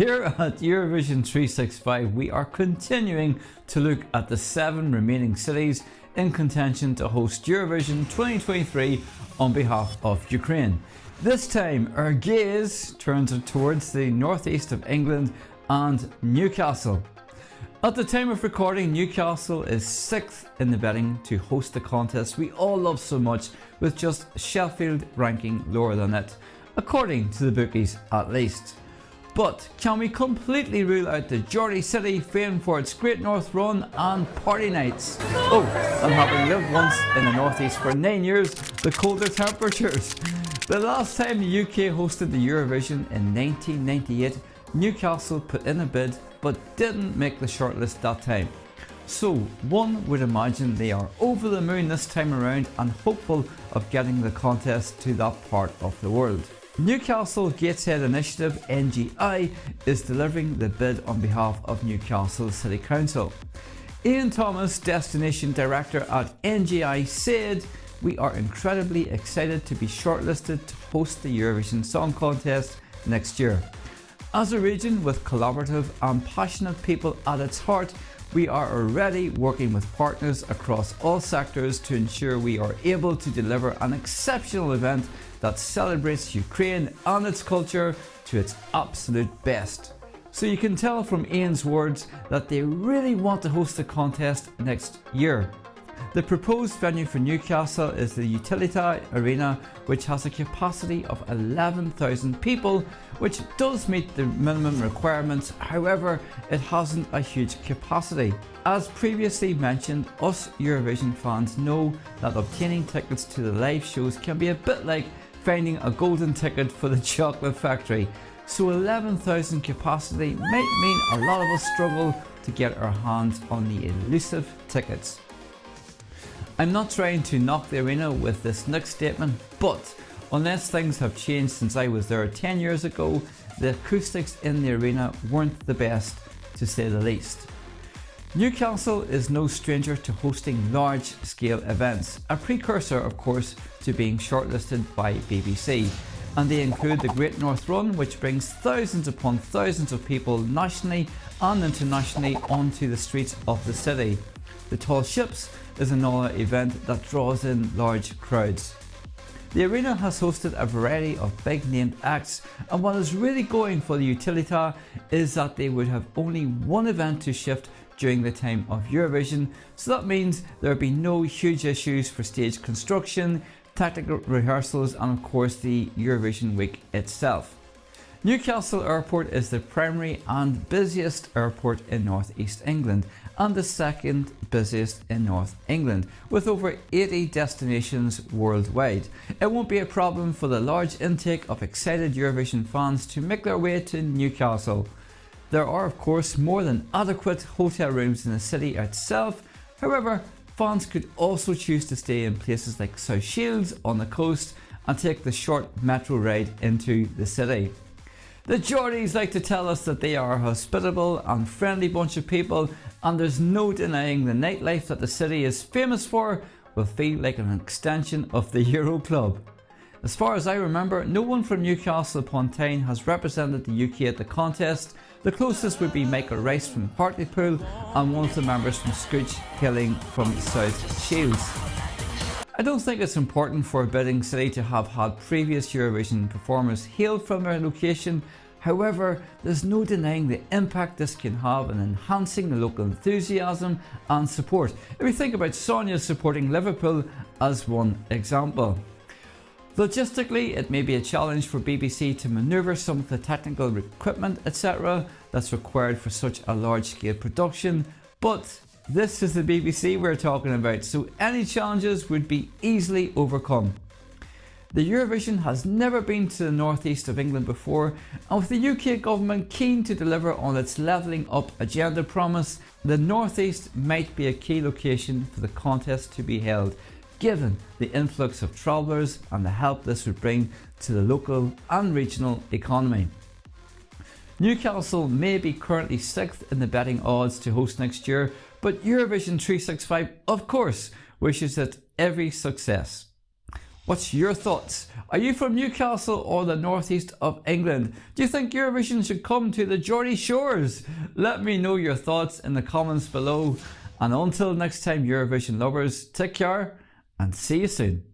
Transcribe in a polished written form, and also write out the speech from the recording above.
Here at Eurovision 365, we are continuing to look at the 7 remaining cities in contention to host Eurovision 2023 on behalf of Ukraine. This time, our gaze turns towards the northeast of England and Newcastle. At the time of recording, Newcastle is 6th in the betting to host the contest we all love so much, with just Sheffield ranking lower than it, according to the bookies at least. But can we completely rule out the Geordie city famed for its Great North Run and party nights? Oh, and having lived once in the northeast for 9 years, the colder temperatures. The last time the UK hosted the Eurovision in 1998, Newcastle put in a bid but didn't make the shortlist that time. So one would imagine they are over the moon this time around and hopeful of getting the contest to that part of the world. Newcastle Gateshead Initiative (NGI) is delivering the bid on behalf of Newcastle City Council. Ian Thomas, Destination Director at NGI, said, "We are incredibly excited to be shortlisted to host the Eurovision Song Contest next year. As a region with collaborative and passionate people at its heart, we are already working with partners across all sectors to ensure we are able to deliver an exceptional event that celebrates Ukraine and its culture to its absolute best." So you can tell from Ian's words that they really want to host the contest next year. The proposed venue for Newcastle is the Utilita Arena, which has a capacity of 11,000 people, which does meet the minimum requirements. However, it hasn't a huge capacity. As previously mentioned, us Eurovision fans know that obtaining tickets to the live shows can be a bit like finding a golden ticket for the chocolate factory. So 11,000 capacity might mean a lot of us struggle to get our hands on the elusive tickets. I'm not trying to knock the arena with this next statement, but unless things have changed since I was there 10 years ago, the acoustics in the arena weren't the best, to say the least. Newcastle is no stranger to hosting large-scale events, a precursor of course to being shortlisted by BBC, and they include the Great North Run, which brings thousands upon thousands of people nationally and internationally onto the streets of the city. The Tall Ships is another event that draws in large crowds. The arena has hosted a variety of big named acts, and what is really going for the Utilita is that they would have only one event to shift during the time of Eurovision, so that means there will be no huge issues for stage construction, tactical rehearsals and of course the Eurovision week itself. Newcastle Airport is the primary and busiest airport in North East England and the second busiest in North England, with over 80 destinations worldwide. It won't be a problem for the large intake of excited Eurovision fans to make their way to Newcastle. There are of course more than adequate hotel rooms in the city itself. However, fans could also choose to stay in places like South Shields on the coast and take the short metro ride into the city. The Geordies like to tell us that they are a hospitable and friendly bunch of people, and there's no denying the nightlife that the city is famous for will feel like an extension of the Euro Club. As far as I remember, no one from Newcastle upon Tyne has represented the UK at the contest. The closest would be Michael Rice from Hartlepool and one of the members from Scooch Killing from South Shields. I don't think it's important for a bidding city to have had previous Eurovision performers hailed from their location. However, there's no denying the impact this can have in enhancing the local enthusiasm and support. If we think about Sonia supporting Liverpool as one example. Logistically, it may be a challenge for BBC to manoeuvre some of the technical equipment etc. that's required for such a large-scale production, but this is the BBC we're talking about, so any challenges would be easily overcome. The Eurovision has never been to the northeast of England before, and with the UK government keen to deliver on its levelling up agenda promise, the northeast might be a key location for the contest to be held, given the influx of travellers and the help this would bring to the local and regional economy. Newcastle may be currently 6th in the betting odds to host next year, but Eurovision 365 of course wishes it every success. What's your thoughts? Are you from Newcastle or the northeast of England? Do you think Eurovision should come to the Geordie Shores? Let me know your thoughts in the comments below. And until next time, Eurovision lovers, take care and see you soon.